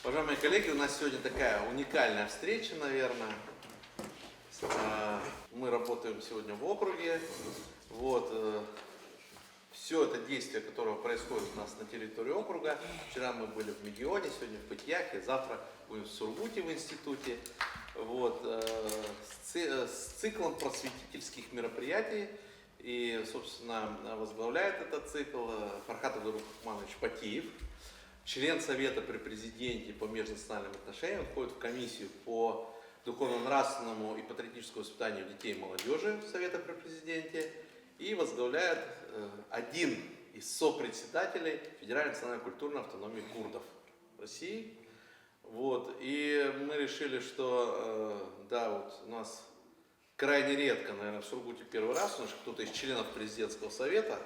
Уважаемые коллеги, у нас сегодня такая уникальная встреча, наверное. Мы работаем сегодня в округе. Все это действие, которое происходит у нас на территории округа. Вчера мы были в Мегионе, сегодня в Пытьяхе, завтра будем в Сургуте в институте. С циклом просветительских мероприятий. И, собственно, возглавляет этот цикл Фархат Абдурахманович Патиев, член Совета при президенте по межнациональным отношениям, входит в комиссию по духовно-нравственному и патриотическому воспитанию детей и молодежи Совета при президенте и возглавляет один из сопредседателей Федеральной национальной культурной автономии курдов России. И мы решили, что у нас крайне редко, наверное, в Сургуте первый раз, потому что кто-то из членов президентского совета,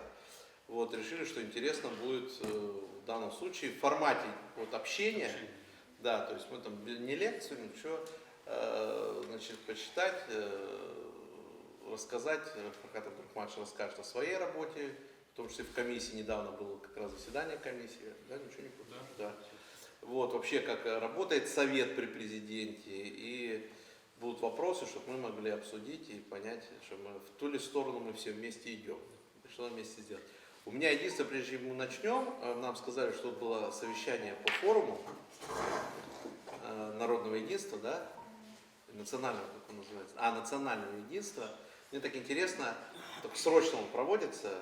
решили, что интересно будет в данном случае в формате общения, да, то есть мы там не лекцию, ничего, почитать, рассказать, Фархат Абдурахманович расскажет о своей работе, в том числе в комиссии недавно было как раз заседание комиссии, да, ничего не будет, да. Вообще, как работает совет при президенте, и будут вопросы, чтобы мы могли обсудить и понять, что мы в ту ли сторону мы все вместе идем, что нам вместе сделать. У меня единственное, прежде чем мы начнем, нам сказали, что было совещание по форуму народного единства, да, национального, как он называется, национального единства. Мне так интересно, только срочно он проводится,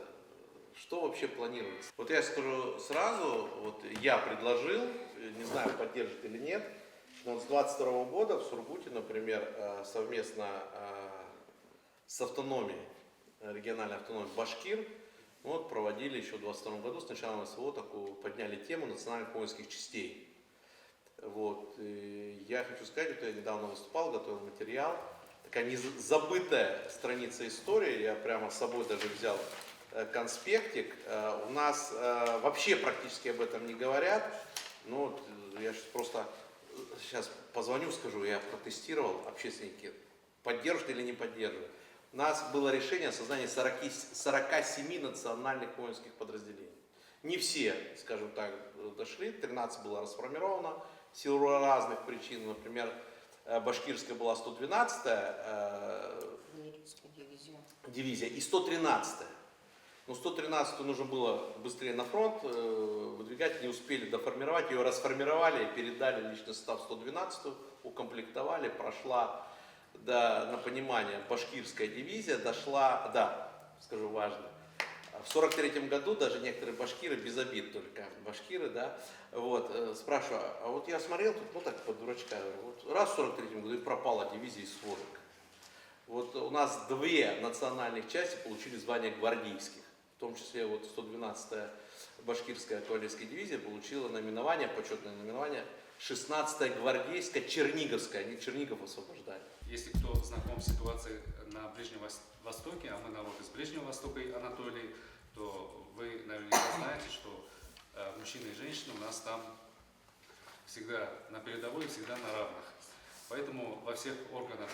что вообще планируется. Я скажу сразу, я предложил, не знаю, поддержит или нет, но с 22 года в Сургуте, например, совместно с автономией, региональной автономией Башкир, проводили еще в 22 году, с начала СВО, подняли тему национальных воинских частей. И я хочу сказать, я недавно выступал, готовил материал, такая забытая страница истории, я прямо с собой даже взял конспектик. У нас вообще практически об этом не говорят. Я сейчас позвоню, скажу, я протестировал, общественники поддержат или не поддерживают. У нас было решение о создании 47 национальных воинских подразделений. Не все, скажем так, дошли, 13 было расформировано в силу разных причин. Например, башкирская была 112-я дивизия и 113-я. 113-ю нужно было быстрее на фронт выдвигать, не успели доформировать, ее расформировали и передали личный состав 112-ю, укомплектовали, прошла, на понимание, башкирская дивизия дошла, скажу важно, в 43-м году даже некоторые башкиры, без обид только башкиры, спрашиваю, я смотрел тут, так по дурачка, раз в 43-м году и пропала дивизия из сводок. У нас две национальных части получили звание гвардейских. В том числе 112-я башкирская кавалерийская дивизия получила наименование, почетное наименование 16-я гвардейская Черниговская, они Чернигов освобождали. Если кто знаком с ситуацией на Ближнем Востоке, а мы народ из Ближнего Востока и Анатолии, то вы наверняка знаете, что мужчины и женщины у нас там всегда на передовой, всегда на равных. Поэтому во всех органах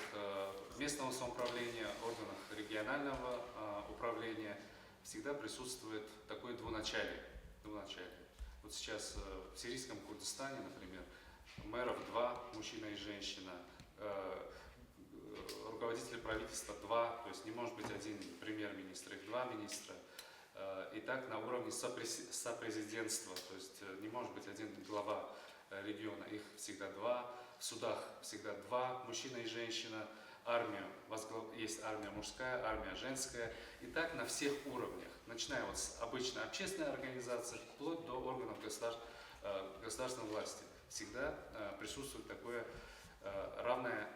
местного самоуправления, органах регионального управления всегда присутствует такое двуначалие. Сейчас в сирийском Курдистане, например, мэров 2, мужчина и женщина, руководитель правительства 2, то есть не может быть один премьер-министр, их 2 министра. И так на уровне сопрезидентства, то есть не может быть один глава региона, их всегда 2, в судах всегда 2, мужчина и женщина, есть армия мужская, армия женская, и так на всех уровнях, начиная с обычной общественной организации, вплоть до органов государственной власти, всегда присутствует такое равное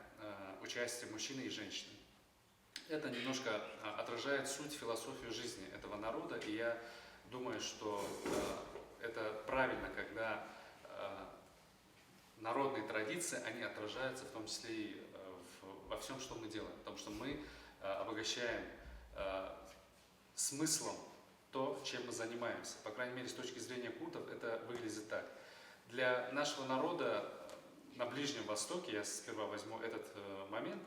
участие мужчины и женщины. Это немножко отражает суть, философию жизни этого народа, и я думаю, что это правильно, когда народные традиции, они отражаются в том числе и во всем, что мы делаем, потому что мы обогащаем смыслом то, чем мы занимаемся. По крайней мере, с точки зрения курдов, это выглядит так. Для нашего народа на Ближнем Востоке, я сперва возьму этот момент,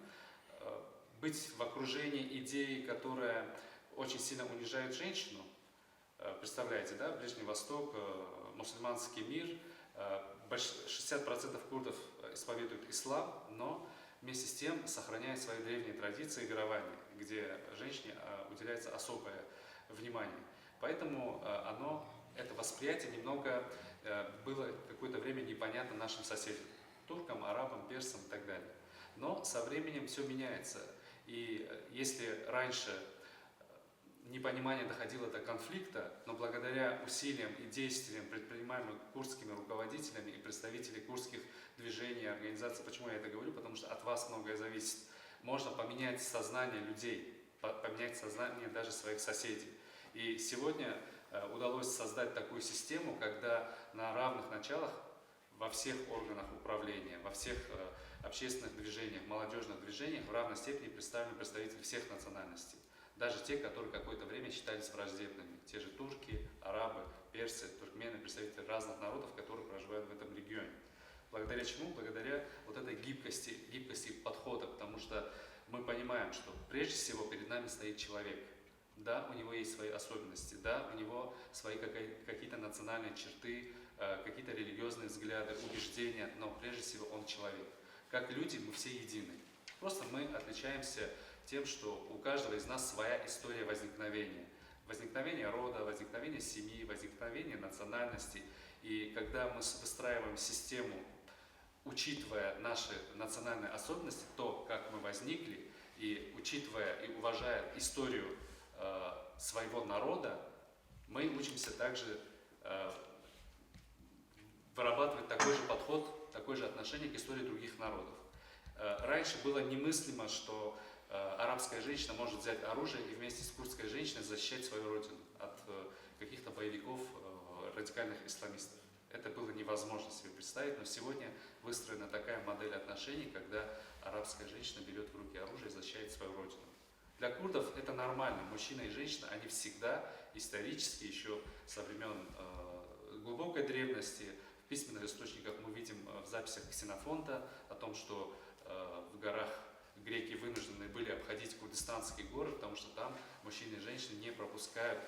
быть в окружении идеи, которая очень сильно унижает женщину, представляете, да, Ближний Восток, мусульманский мир, 60% курдов исповедуют ислам, но вместе с тем сохраняют свои древние традиции игрования, где женщине уделяется особое внимание. Поэтому это восприятие немного было какое-то время непонятно нашим соседям, туркам, арабам, персам и так далее. Но со временем все меняется. И если раньше непонимание доходило до конфликта, но благодаря усилиям и действиям, предпринимаемым курдскими руководителями и представителями курдских движений, организаций, почему я это говорю? Потому что от вас многое зависит. Можно поменять сознание людей, поменять сознание даже своих соседей. И сегодня удалось создать такую систему, когда на равных началах во всех органах управления, во всех общественных движениях, молодежных движениях в равной степени представлены представители всех национальностей. Даже те, которые какое-то время считались враждебными. Те же турки, арабы, персы, туркмены, представители разных народов, которые проживают в этом регионе. Благодаря чему? Благодаря вот этой гибкости подхода, потому что мы понимаем, что прежде всего перед нами стоит человек. Да, у него есть свои особенности, да, у него свои какие-то национальные черты, какие-то религиозные взгляды, убеждения, но прежде всего он человек. Как люди мы все едины. Просто мы отличаемся тем, что у каждого из нас своя история возникновения. Возникновение рода, возникновение семьи, возникновение национальности. И когда мы выстраиваем систему, учитывая наши национальные особенности, то, как мы возникли, и учитывая и уважая историю своего народа, мы учимся также вырабатывать такой же подход, такое же отношение к истории других народов. Раньше было немыслимо, что арабская женщина может взять оружие и вместе с курдской женщиной защищать свою родину от каких-то боевиков, радикальных исламистов. Это было невозможно себе представить, но сегодня выстроена такая модель отношений, когда арабская женщина берет в руки оружие и защищает свою родину. Для курдов это нормально. Мужчина и женщина, они всегда исторически, еще со времен глубокой древности, в письменных источниках мы видим в записях Ксенофонта о том, что в горах греки вынуждены были обходить курдистанские горы, потому что там мужчины и женщины не пропускают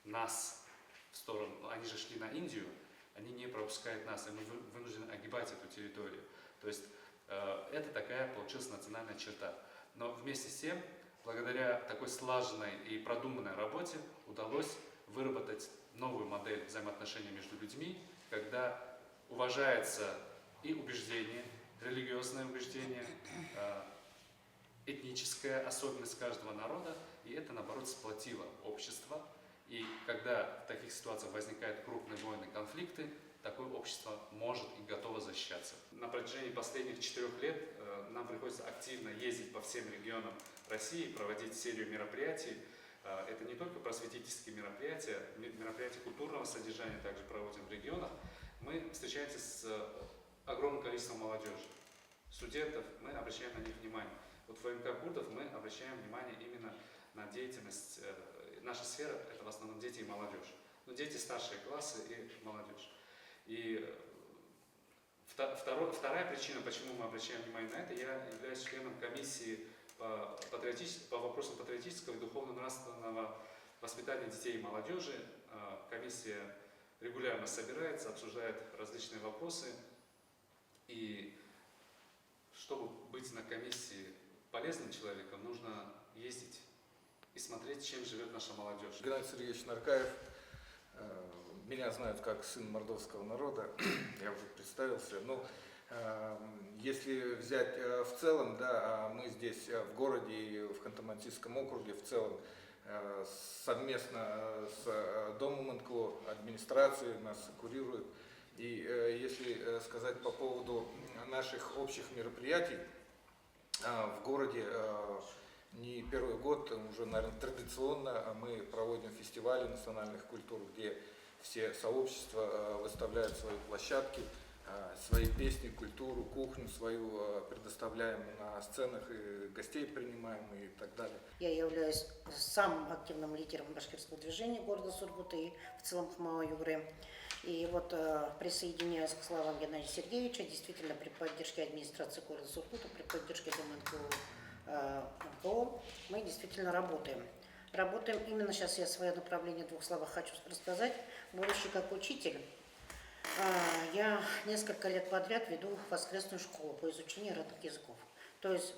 нас в сторону. Они же шли на Индию, они не пропускают нас, и мы вынуждены огибать эту территорию. То есть это такая получилась национальная черта. Но вместе с тем, благодаря такой слаженной и продуманной работе, удалось выработать новую модель взаимоотношений между людьми, когда уважается и убеждение, религиозное убеждение, этническая особенность каждого народа, и это, наоборот, сплотило общество. И когда в таких ситуациях возникают крупные войны, конфликты, такое общество может и готово защищаться. На протяжении последних 4 лет нам приходится активно ездить по всем регионам России, проводить серию мероприятий. Это не только просветительские мероприятия, мероприятия культурного содержания также проводим в регионах. Мы встречаемся с огромным количеством молодежи, студентов, мы обращаем на них внимание. Вот в ВМК Курдов мы обращаем внимание именно на деятельность. Наша сфера – это в основном дети и молодежь. Но дети старшие классы и молодежь. И вторая причина, почему мы обращаем внимание на это, я являюсь членом комиссии по вопросам патриотического и духовно-нравственного воспитания детей и молодежи. Комиссия регулярно собирается, обсуждает различные вопросы. И чтобы быть на комиссии полезным человеком, нужно ездить и смотреть, чем живет наша молодежь. Геннадий Сергеевич Наркаев. Меня знают как сын мордовского народа, я уже представился. Но если взять в целом, да, мы здесь в городе и в Ханты-Мансийском округе в целом совместно с Домом НКО, администрацией нас курируют. И если сказать по поводу наших общих мероприятий, в городе не первый год, уже, наверное, традиционно мы проводим фестивали национальных культур, где все сообщества выставляют свои площадки, свои песни, культуру, кухню свою предоставляем на сценах, и гостей принимаем и так далее. Я являюсь самым активным лидером башкирского движения города Сургута и в целом Хмао-Югры. И вот присоединяюсь к словам Геннадия Сергеевича, действительно при поддержке администрации города Сургута, при поддержке Дома НКО мы действительно работаем. Работаем именно сейчас, я свое направление в 2 словах хочу рассказать. Будучи как учитель, Я несколько лет подряд веду воскресную школу по изучению родных языков. То есть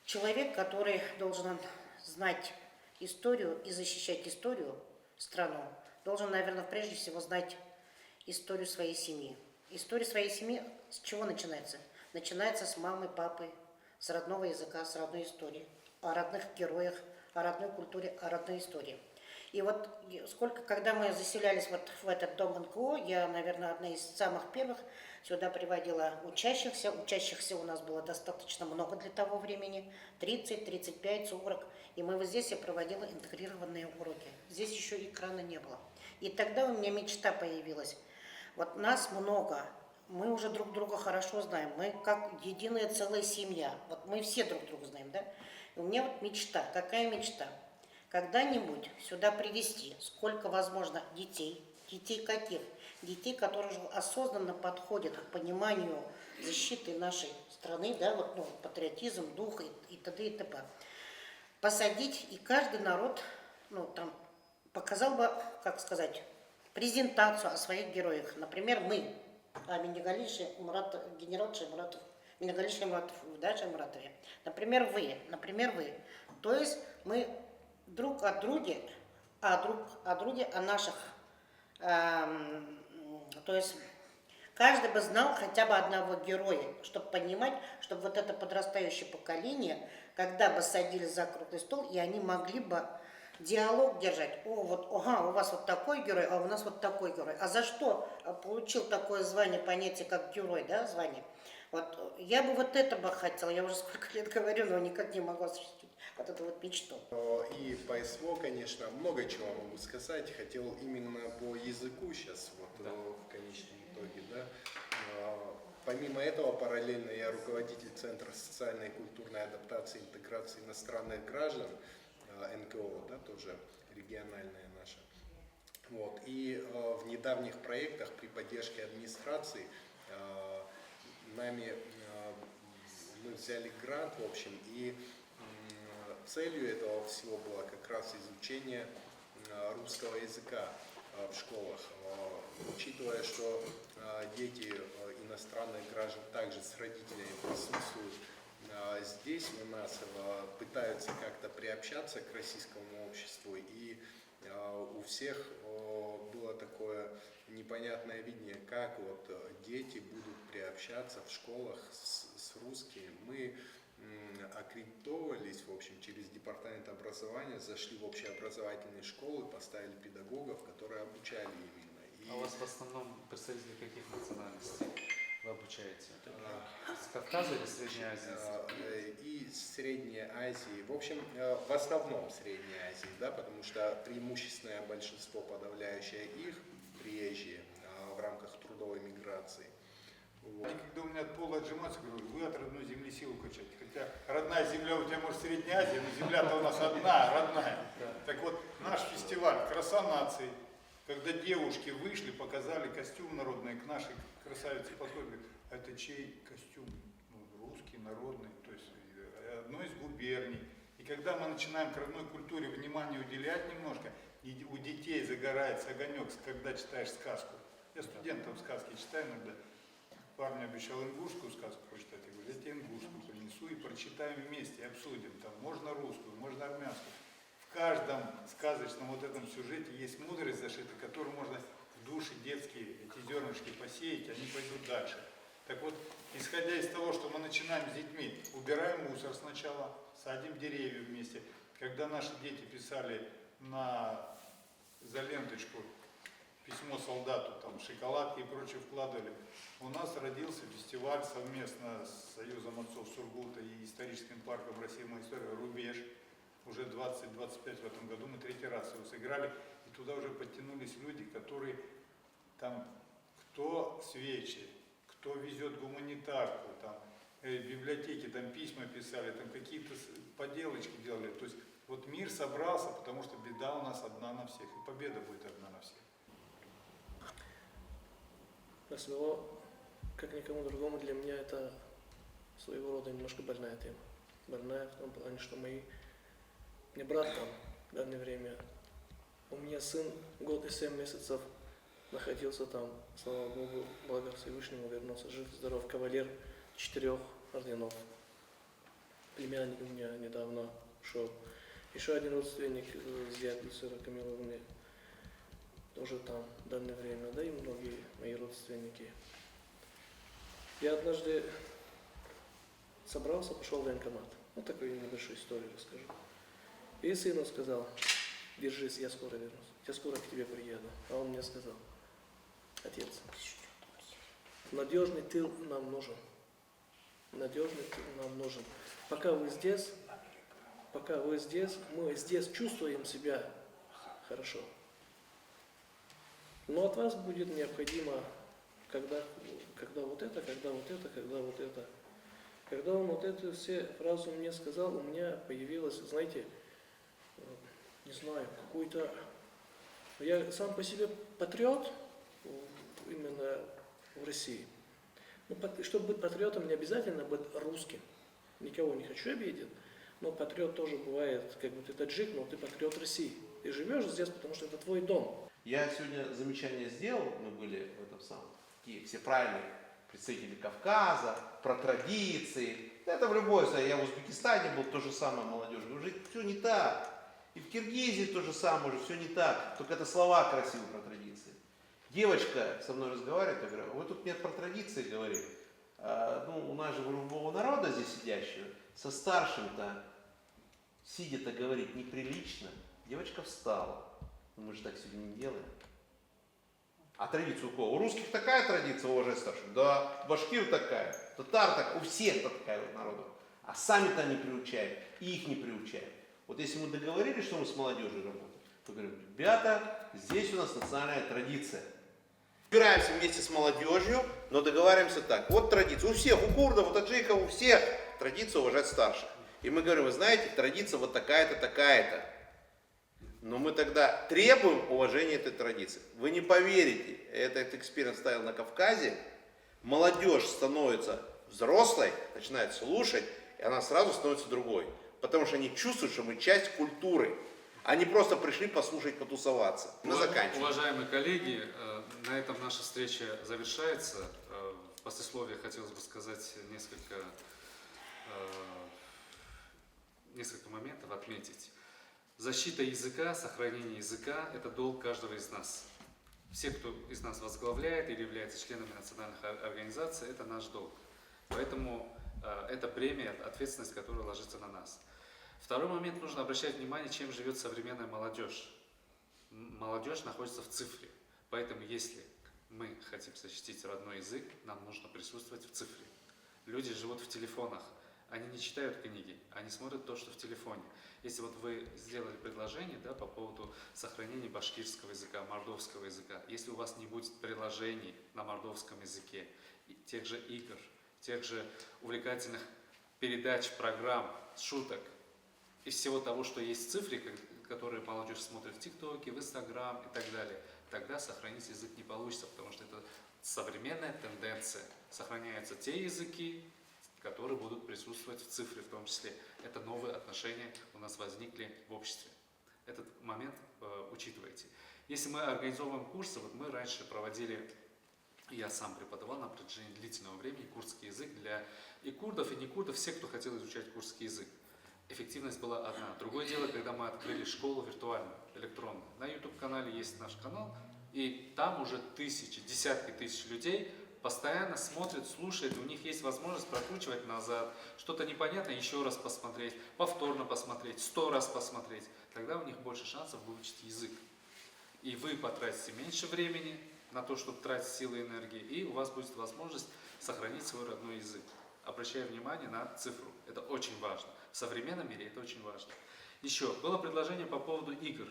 человек, который должен знать историю и защищать историю, страну, должен, наверное, прежде всего знать историю своей семьи. История своей семьи с чего начинается? Начинается с мамы, папы, с родного языка, с родной истории, о родных героях, о родной культуре, о родной истории. И вот когда мы заселялись вот в этот дом НКО, я, наверное, одна из самых первых сюда приводила учащихся. Учащихся у нас было достаточно много для того времени, 30, 35, 40. И мы вот здесь я проводила интегрированные уроки. Здесь еще экрана не было. И тогда у меня мечта появилась. Вот нас много, мы уже друг друга хорошо знаем, мы как единая целая семья. Вот мы все друг друга знаем, да? И у меня вот мечта, какая мечта? Когда-нибудь сюда привезти, сколько возможно детей. Детей каких? Детей, которые уже осознанно подходят к пониманию защиты нашей страны, да, вот, ну, патриотизм, дух и т.д. и т.п. Посадить, и каждый народ, ну, там, показал бы, как сказать, презентацию о своих героях. Например, мы, генерал Шаймуратов, Минагалиш Шаймуратов, да, Шаймуратове. Например, вы. То есть мы друг о друге, о наших, то есть каждый бы знал хотя бы одного героя, чтобы понимать, чтобы вот это подрастающее поколение, когда бы садились за круглый стол, и они могли бы диалог держать. У вас вот такой герой, а у нас вот такой герой. А за что получил такое звание, понятие, как герой, да, звание? Вот я бы вот это бы хотела, я уже сколько лет говорю, но никак не могу осуществить вот эту вот мечту. И по СВО, конечно, много чего могу сказать. Хотел именно по языку сейчас, вот Да. в конечном итоге, да. Помимо этого, параллельно я руководитель Центра социальной и культурной адаптации и интеграции иностранных граждан, НКО, да, тоже региональная наша. Вот. И в недавних проектах при поддержке администрации мы взяли грант, в общем, и целью этого всего было как раз изучение русского языка в школах. Учитывая, что дети иностранных граждан также с родителями присутствуют здесь у нас, пытаются как-то приобщаться к российскому обществу, и у всех было такое непонятное видение, как вот дети будут приобщаться в школах с русскими. Мы аккредитовывались, в общем, через департамент образования, зашли в общеобразовательные школы, поставили педагогов, которые обучали именно. А у вас в основном представители каких национальностей вы обучаете? С Кавказа или Средней Азии? И Средней Азии. В общем, в основном Средней Азии, да, потому что преимущественное большинство, подавляющее их, приезжие в рамках трудовой миграции. Вот. Они, когда у меня от пола отжиматься, говорю, вы от родной земли силу качаете. Хотя родная земля у тебя, может, в Средней Азии, но земля-то у нас одна, родная. Так вот, наш фестиваль «Краса наций», когда девушки вышли, показали костюм народный, к нашей красавице подходят, говорят, а это чей костюм? Ну, русский, народный, то есть одной из губерний. И когда мы начинаем к родной культуре внимание уделять немножко, и у детей загорается огонек, когда читаешь сказку. Я студентам сказки читаю иногда. Парню обещал ингушскую сказку прочитать. Я говорю, я тебе ингушскую принесу и прочитаем вместе, обсудим. Там можно русскую, можно армянскую. В каждом сказочном вот этом сюжете есть мудрость зашита, которую можно в душе детские эти зернышки посеять, они пойдут дальше. Так вот, исходя из того, что мы начинаем с детьми, убираем мусор сначала, садим деревья вместе. Когда наши дети писали за ленточку письмо солдату, там шоколадки и прочее вкладывали, у нас родился фестиваль совместно с Союзом отцов Сургута и историческим парком «Россия. Моя история» «Рубеж». Уже 20-25 в этом году мы 3-й раз его сыграли, и туда уже подтянулись люди, которые там, кто свечи, кто везет гуманитарку, там, библиотеки, там письма писали, там какие-то поделочки делали. То есть вот мир собрался, потому что беда у нас одна на всех, и победа будет одна на всех. СВО, как никому другому, для меня это своего рода немножко больная тема. Больная в том плане, что мне брат там в данное время, у меня сын 1 год и 7 месяцев находился там, слава Богу, благодаря Всевышнему вернулся жив, здоров, кавалер 4 орденов. Племянник у меня недавно ушел. Еще один родственник, зять Гульсера Камиловны, тоже там в данное время, да и многие мои родственники. Я однажды собрался, пошел в военкомат. Вот такую небольшую историю расскажу. И сыну сказал: держись, я скоро вернусь, я скоро к тебе приеду. А он мне сказал: отец, надежный тыл нам нужен. Надежный тыл нам нужен. Пока вы здесь, мы здесь чувствуем себя хорошо. Но от вас будет необходимо, когда вот это, когда вот это, когда вот это. Когда он вот эту все фразу мне сказал, у меня появилось, знаете, не знаю, какой-то... Я сам по себе патриот именно в России. Но чтобы быть патриотом, не обязательно быть русским. Никого не хочу обидеть, но патриот тоже бывает, как бы ты таджик, но ты патриот России. Ты живешь здесь, потому что это твой дом. Я сегодня замечание сделал, мы были в этом самом, такие все правильные представители Кавказа, про традиции. Это в любой стране. Я в Узбекистане был, то же самое молодежь. Уже все не так. И в Киргизии то же самое, уже все не так. Только это слова красивые про традиции. Девочка со мной разговаривает, я говорю: вы тут мне про традиции говорили. Ну, у нас же у любого народа здесь сидящего, со старшим-то, сидя-то говорить неприлично. Девочка встала. Но мы же так сегодня не делаем. А традиция у кого? У русских такая традиция уважать старших? Да, башкир такая, татар так, у всех такая вот народу. А сами-то не приучают, и их не приучают. Вот если мы договорились, что мы с молодежью работаем, то говорим: ребята, здесь у нас национальная традиция. Собираемся вместе с молодежью, но договариваемся так. Вот традиция у всех, у курдов, у таджиков, у всех традиция уважать старших. И мы говорим: вы знаете, традиция вот такая-то, такая-то. Но мы тогда требуем уважения этой традиции. Вы не поверите, этот эксперимент ставил на Кавказе. Молодежь становится взрослой, начинает слушать, и она сразу становится другой. Потому что они чувствуют, что мы часть культуры. Они просто пришли послушать, потусоваться. Мы заканчиваем. Уважаемые коллеги, на этом наша встреча завершается. В послесловии хотелось бы сказать несколько моментов отметить. Защита языка, сохранение языка – это долг каждого из нас. Все, кто из нас возглавляет или является членами национальных организаций, это наш долг. Поэтому это бремя, ответственность, которая ложится на нас. Второй момент, нужно обращать внимание, чем живет современная молодежь. Молодежь находится в цифре. Поэтому если мы хотим защитить родной язык, нам нужно присутствовать в цифре. Люди живут в телефонах. Они не читают книги, они смотрят то, что в телефоне. Если вот вы сделали предложение, да, по поводу сохранения башкирского языка, мордовского языка, если у вас не будет предложений на мордовском языке, тех же игр, тех же увлекательных передач, программ, шуток, из всего того, что есть в цифре, которые молодежь смотрит в ТикТоке, в Инстаграм и так далее, тогда сохранить язык не получится, потому что это современная тенденция. Сохраняются те языки, которые будут присутствовать в цифре в том числе. Это новые отношения у нас возникли в обществе. Этот момент учитывайте. Если мы организовываем курсы, вот мы раньше проводили, я сам преподавал на протяжении длительного времени курдский язык для и курдов, и не курдов, всех, кто хотел изучать курдский язык. Эффективность была одна. Другое дело, когда мы открыли школу виртуальную, электронную. На YouTube-канале есть наш канал, и там уже тысячи, десятки тысяч людей постоянно смотрят, слушают, у них есть возможность прокручивать назад, что-то непонятно еще раз посмотреть, повторно посмотреть, 100 раз посмотреть. Тогда у них больше шансов выучить язык. И вы потратите меньше времени на то, чтобы тратить силы и энергии, и у вас будет возможность сохранить свой родной язык. Обращая внимание на цифру. Это очень важно. В современном мире это очень важно. Еще было предложение по поводу игр.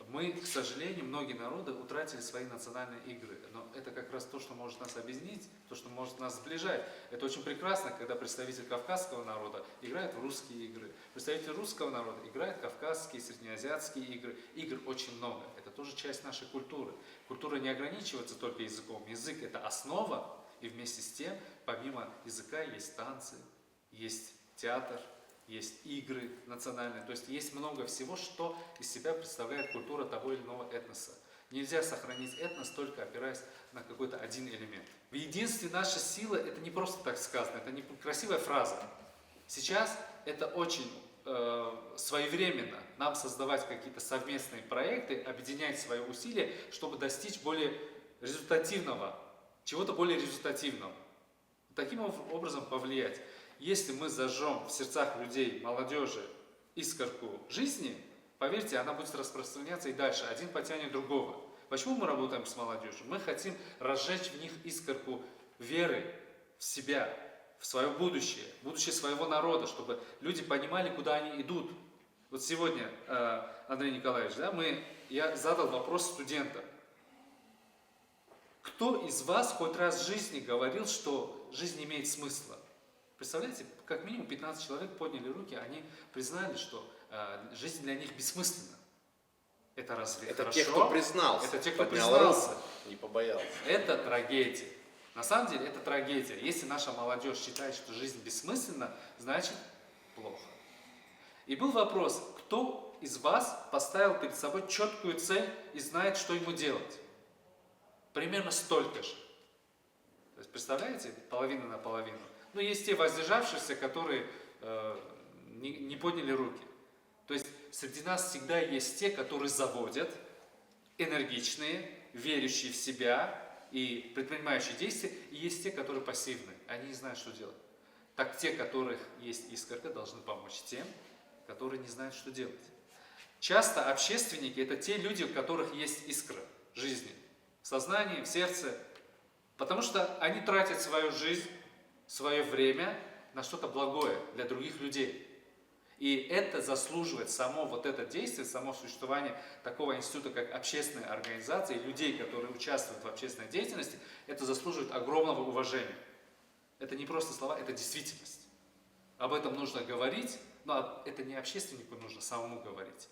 Мы, к сожалению, многие народы утратили свои национальные игры. Но это как раз то, что может нас объединить, то, что может нас сближать. Это очень прекрасно, когда представитель кавказского народа играет в русские игры. Представитель русского народа играет в кавказские, среднеазиатские игры. Игр очень много. Это тоже часть нашей культуры. Культура не ограничивается только языком. Язык – это основа. И вместе с тем, помимо языка, есть танцы, есть театр, есть игры национальные. То есть есть много всего, что из себя представляет культура того или иного этноса. Нельзя сохранить этнос, только опираясь на какой-то один элемент. В единстве наша сила, это не просто так сказано, это не красивая фраза. Сейчас это очень своевременно нам создавать какие-то совместные проекты, объединять свои усилия, чтобы достичь более результативного, чего-то более результативного. Таким образом повлиять. Если мы зажжем в сердцах людей, молодежи искорку жизни, поверьте, она будет распространяться и дальше. Один потянет другого. Почему мы работаем с молодежью? Мы хотим разжечь в них искорку веры в себя, в свое будущее своего народа, чтобы люди понимали, куда они идут. Вот сегодня, Андрей Николаевич, да, я задал вопрос студентам. Кто из вас хоть раз в жизни говорил, что жизнь имеет смысл? Представляете, как минимум 15 человек подняли руки, они признали, что жизнь для них бессмысленна. Это разве Это хорошо? те, кто признался. Это те, кто поднял признался. руку, не побоялся. Это трагедия. На самом деле это трагедия. Если наша молодежь считает, что жизнь бессмысленна, значит плохо. И был вопрос, кто из вас поставил перед собой четкую цель и знает, что ему делать? Примерно столько же. То есть, представляете, половина на половину. Но есть те воздержавшиеся, которые не подняли руки. То есть среди нас всегда есть те, которые заводят, энергичные, верящие в себя и предпринимающие действия, и есть те, которые пассивны, они не знают, что делать. Так те, которых есть искорка, должны помочь тем, которые не знают, что делать. Часто общественники – это те люди, у которых есть искра жизни, в сознании, в сердце, потому что они тратят свою жизнь, свое время на что-то благое для других людей. И это заслуживает само вот это действие, само существование такого института, как общественная организация, и людей, которые участвуют в общественной деятельности, это заслуживает огромного уважения. Это не просто слова, это действительность. Об этом нужно говорить, но это не общественнику нужно самому говорить.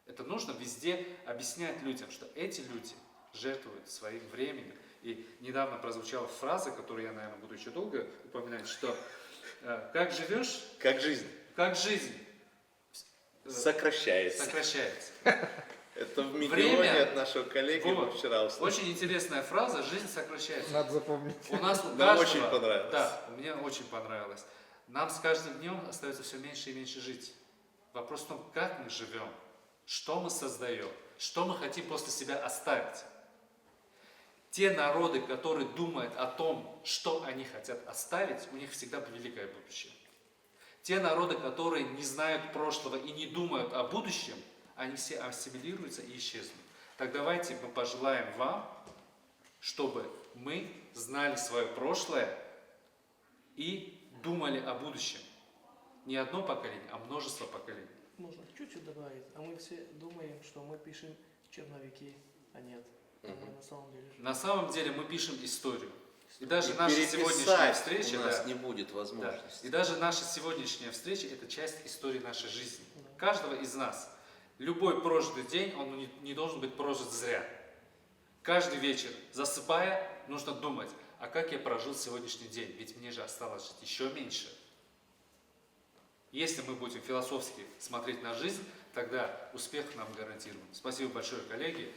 Это нужно везде объяснять людям, что эти люди жертвуют своим временем. И недавно прозвучала фраза, которую я, наверное, буду еще долго упоминать, что как живешь, Как жизнь. как жизнь Сокращается. сокращается. Это в миллионе Время- от нашего коллеги мы Вот. вчера услышали. Очень интересная фраза, жизнь сокращается. Надо запомнить. У нас у Нам каждого, очень понравилось. Да, мне очень понравилось. Нам с каждым днем остается все меньше и меньше жить. Вопрос в том, как мы живем, что мы создаем, что мы хотим после себя оставить. Те народы, которые думают о том, что они хотят оставить, у них всегда великое будущее. Те народы, которые не знают прошлого и не думают о будущем, они все ассимилируются и исчезнут. Так давайте мы пожелаем вам, чтобы мы знали свое прошлое и думали о будущем. Не одно поколение, а множество поколений. Можно чуть-чуть добавить. А мы все думаем, что мы пишем черновики, а нет. А мы на самом деле живем. На самом деле мы пишем историю. И даже И наша переписать сегодняшняя встреча, у нас да, не будет да, возможности. и даже наша сегодняшняя встреча – это часть истории нашей жизни. Каждого из нас. Любой прожитый день, он не должен быть прожит зря. Каждый вечер, засыпая, нужно думать, а как я прожил сегодняшний день? Ведь мне же осталось жить еще меньше. Если мы будем философски смотреть на жизнь, тогда успех нам гарантирован. Спасибо большое, коллеги.